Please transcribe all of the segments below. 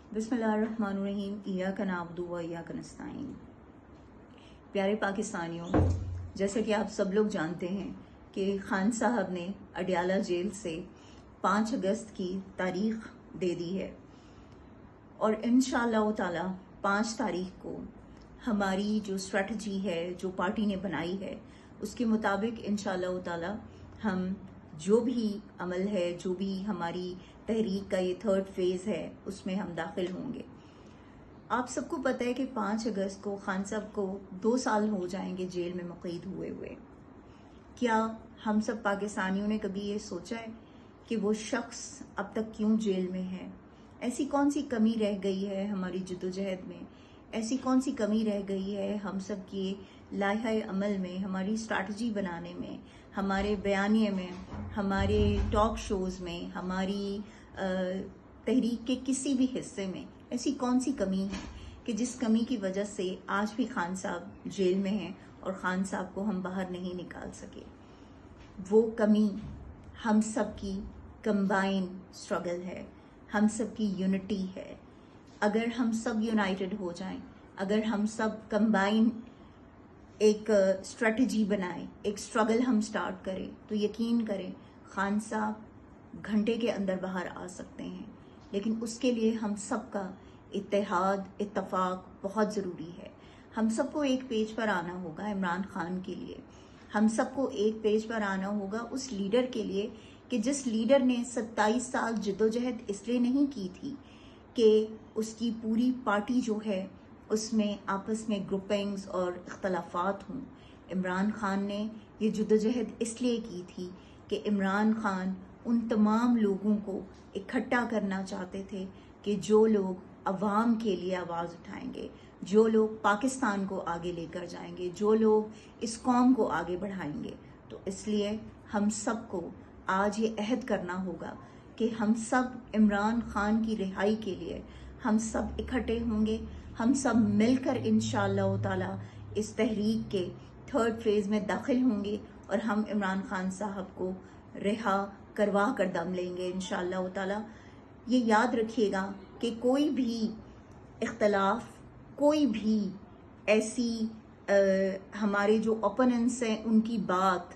बिस्मिल्लाहिर्रहमानिर्रहीम। इय्याका नअब्दु व इय्याका नस्तईन। प्यारे पाकिस्तानियों, जैसे कि आप सब लोग जानते हैं कि खान साहब ने अडियाला जेल से 5 अगस्त की तारीख दे दी है और इंशाअल्लाह ताला 5 तारीख को हमारी जो स्ट्रेटजी है, जो पार्टी ने बनाई है, उसके मुताबिक इंशाअल्लाह ताला हम जो भी अमल है, जो भी हमारी तहरीक का ये 3rd फेज़ है, उसमें हम दाखिल होंगे। आप सबको पता है कि 5 अगस्त को खान साहब को 2 साल हो जाएंगे जेल में मुक़य्यद हुए। क्या हम सब पाकिस्तानियों ने कभी ये सोचा है कि वो शख्स अब तक क्यों जेल में है? ऐसी कौन सी कमी रह गई है हमारी जद्दोजहद में? ऐसी कौन सी कमी रह गई है हम सब के लाहे अमल में, हमारी स्ट्रैटेजी बनाने में, हमारे बयानिए में, हमारे टॉक शोज़ में, हमारी तहरीक के किसी भी हिस्से में? ऐसी कौन सी कमी है कि जिस कमी की वजह से आज भी खान साहब जेल में हैं और खान साहब को हम बाहर नहीं निकाल सके? वो कमी हम सब की कंबाइन स्ट्रगल है, हम सब की यूनिटी है। अगर हम सब यूनाइटेड हो जाएं, अगर हम सब कंबाइन एक स्ट्रेटजी बनाएं, एक स्ट्रगल हम स्टार्ट करें, तो यकीन करें खान साहब घंटे के अंदर बाहर आ सकते हैं। लेकिन उसके लिए हम सब का इत्तेहाद, इत्तफाक बहुत ज़रूरी है। हम सबको एक पेज पर आना होगा इमरान खान के लिए। हम सबको एक पेज पर आना होगा उस लीडर के लिए कि जिस लीडर ने 27 साल जद्दोजहद इसलिए नहीं की थी कि उसकी पूरी पार्टी जो है उसमें आपस में ग्रुपिंग्स और इख्तलाफात हों। इमरान खान ने ये जद्दोजहद इसलिए की थी कि इमरान खान उन तमाम लोगों को इकट्ठा करना चाहते थे कि जो लोग अवाम के लिए आवाज़ उठाएंगे, जो लोग पाकिस्तान को आगे लेकर जाएंगे, जो लोग इस कौम को आगे बढ़ाएंगे। तो इसलिए हम सबको आज ये अहद करना होगा कि हम सब इमरान खान की रिहाई के लिए हम सब इकट्ठे होंगे, हम सब मिलकर इंशाअल्लाह ताला इस तहरीक के 3rd फेज़ में दाखिल होंगे और हम इमरान खान साहब को रिहा करवा कर दम लेंगे इंशाअल्लाह ताला। ये याद रखिएगा कि कोई भी इख्तलाफ, कोई भी ऐसी हमारे जो ओपोनेंट्स हैं उनकी बात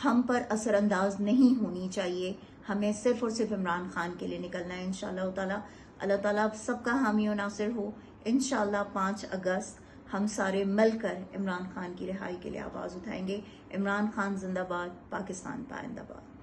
हम पर असरअंदाज नहीं होनी चाहिए। हमें सिर्फ और सिर्फ इमरान खान के लिए निकलना है इंशाअल्लाह ताला। अल्लाह ताला आप सबका हामी और नासिर हो। इंशाअल्लाह 5 अगस्त हम सारे मिलकर इमरान खान की रिहाई के लिए आवाज़ उठाएंगे। इमरान खान जिंदाबाद, पाकिस्तान पाइंदाबाद।